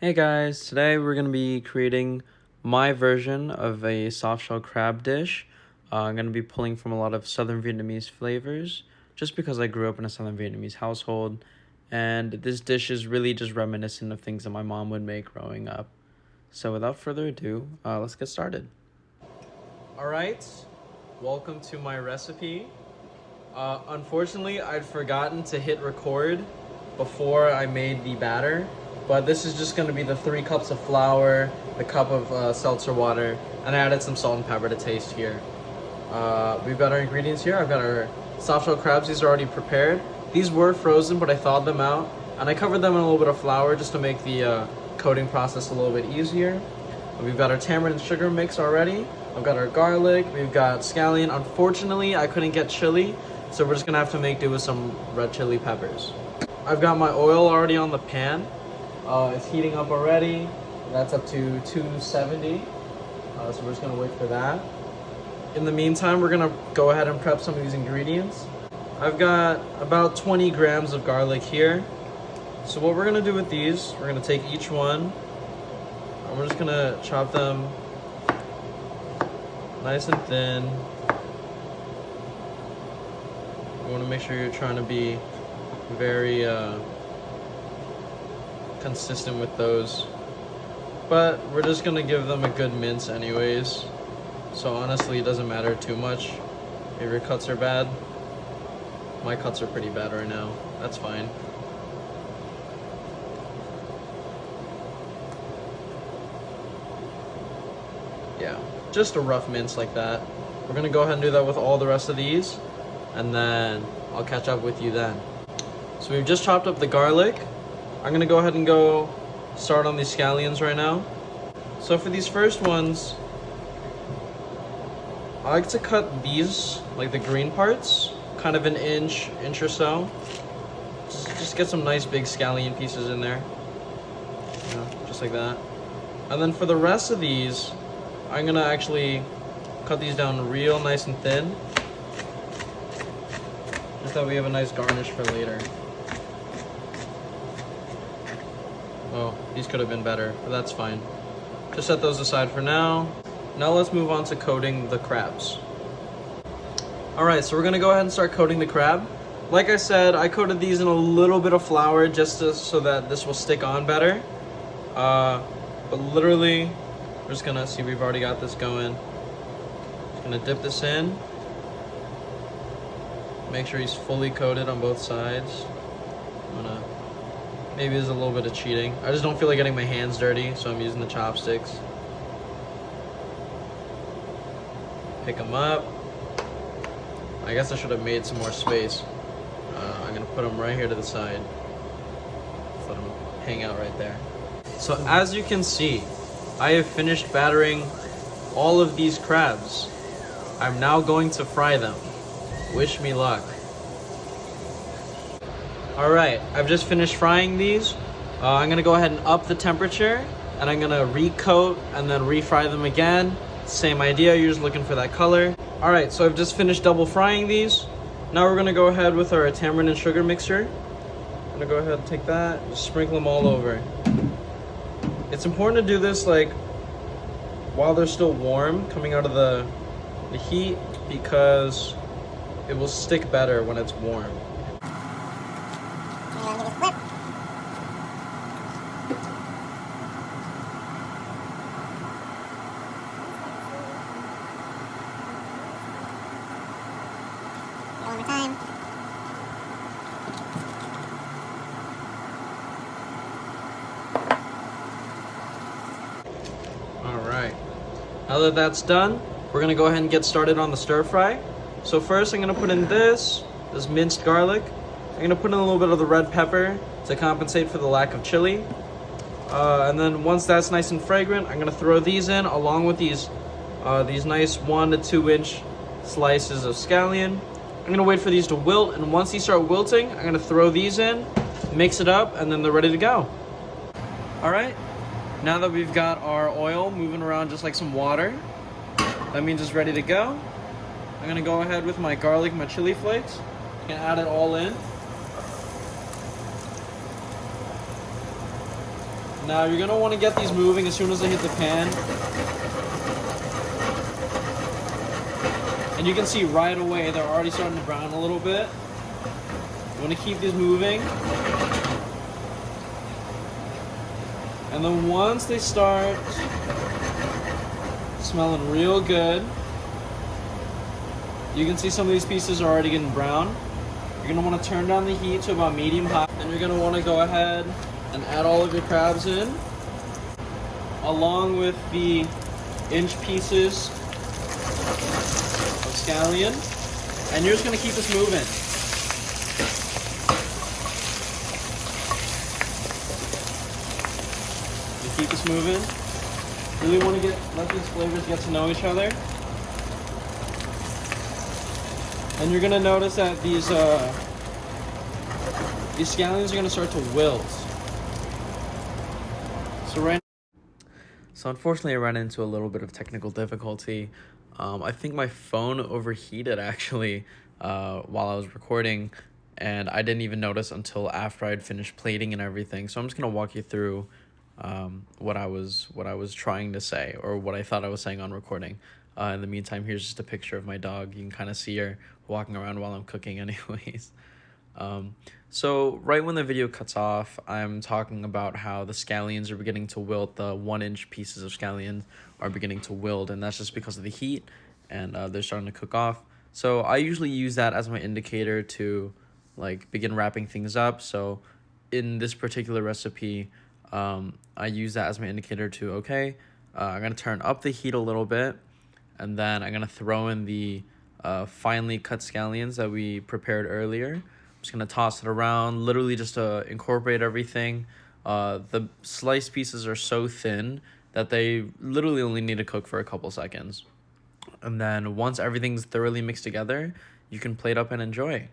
Hey guys, today we're going to be creating my version of a soft shell crab dish. I'm going to be pulling from a lot of Southern Vietnamese flavors just because I grew up in a Southern Vietnamese household, and this dish is really just reminiscent of things that my mom would make growing up. So without further ado, let's get started. Alright, welcome to my recipe. Unfortunately, I'd forgotten to hit record before I made the batter. But this is just going to be the 3 cups of flour, the cup of seltzer water, and I added some salt and pepper to taste here. We've got our ingredients here. I've got our soft shell crabs. These are already prepared. These were frozen, but I thawed them out, and I covered them in a little bit of flour just to make the coating process a little bit easier. We've got our tamarind and sugar mix already. I've got our garlic. We've got scallion. Unfortunately, I couldn't get chili, so we're just going to have to make do with some red chili peppers. I've got my oil already on the pan. It's heating up already. That's up to 270. So we're just gonna wait for that. In the meantime, we're gonna go ahead and prep some of these ingredients. I've got about 20 grams of garlic here. So what we're gonna do with these, we're gonna take each one and we're just gonna chop them nice and thin. You wanna make sure you're trying to be very consistent with those, but we're just gonna give them a good mince anyways, so honestly it doesn't matter too much if your cuts are bad. My cuts are pretty bad right now. That's fine. Yeah, just a rough mince like that. We're gonna go ahead and do that with all the rest of these, and then I'll catch up with you then. So we've just chopped up the garlic. I'm gonna go ahead and start on these scallions right now. So for these first ones, I like to cut these, like the green parts, kind of an inch or so. Just get some nice big scallion pieces in there. You know, just like that. And then for the rest of these, I'm gonna actually cut these down real nice and thin, just that we have a nice garnish for later. Oh, these could have been better, but that's fine. Just set those aside for now. Now let's move on to coating the crabs. Alright, so we're gonna go ahead and start coating the crab. Like I said, I coated these in a little bit of flour just so that this will stick on better. But literally, we're just gonna see, we've already got this going. Just gonna dip this in. Make sure he's fully coated on both sides. Maybe there's a little bit of cheating. I just don't feel like getting my hands dirty, so I'm using the chopsticks. Pick them up. I guess I should have made some more space. I'm gonna put them right here to the side. Just let them hang out right there. So as you can see, I have finished battering all of these crabs. I'm now going to fry them. Wish me luck. Alright, I've just finished frying these. I'm gonna go ahead and up the temperature, and I'm gonna recoat and then refry them again. Same idea, you're just looking for that color. Alright, so I've just finished double frying these. Now we're gonna go ahead with our tamarind and sugar mixture. I'm gonna go ahead and take that, just sprinkle them all over. It's important to do this like while they're still warm, coming out of the heat, because it will stick better when it's warm. One more time. Alright, now that that's done, we're gonna go ahead and get started on the stir fry. So first I'm gonna put in this minced garlic. I'm gonna put in a little bit of the red pepper to compensate for the lack of chili. And then once that's nice and fragrant, I'm gonna throw these in along with these nice 1 to 2 inch slices of scallion. I'm gonna wait for these to wilt, and once these start wilting, I'm gonna throw these in, mix it up, and then they're ready to go. Alright, now that we've got our oil moving around just like some water, that means it's ready to go. I'm gonna go ahead with my garlic, my chili flakes, and add it all in. Now you're gonna want to get these moving as soon as they hit the pan. And you can see right away they're already starting to brown a little bit. You want to keep these moving. And then once they start smelling real good, you can see some of these pieces are already getting brown. You're gonna want to turn down the heat to about medium high, and you're gonna want to go ahead and add all of your crabs in, along with the inch pieces of scallion, and you're just gonna keep this moving. You keep this moving. Really want to let these flavors get to know each other. And you're gonna notice that these scallions are gonna start to wilt. So unfortunately, I ran into a little bit of technical difficulty. I think my phone overheated actually while I was recording, and I didn't even notice until after I'd finished plating and everything. So I'm just gonna walk you through what I was trying to say, or what I thought I was saying on recording. In the meantime, here's just a picture of my dog. You can kind of see her walking around while I'm cooking anyways. So right when the video cuts off, I'm talking about how the scallions are beginning to wilt. The 1-inch pieces of scallions are beginning to wilt, and that's just because of the heat, and they're starting to cook off. So I usually use that as my indicator to like begin wrapping things up. So in this particular recipe, I use that as my indicator to, okay, I'm gonna turn up the heat a little bit, and then I'm gonna throw in the finely cut scallions that we prepared earlier. I'm just gonna toss it around, literally just to incorporate everything. The sliced pieces are so thin that they literally only need to cook for a couple seconds. And then once everything's thoroughly mixed together, you can plate up and enjoy.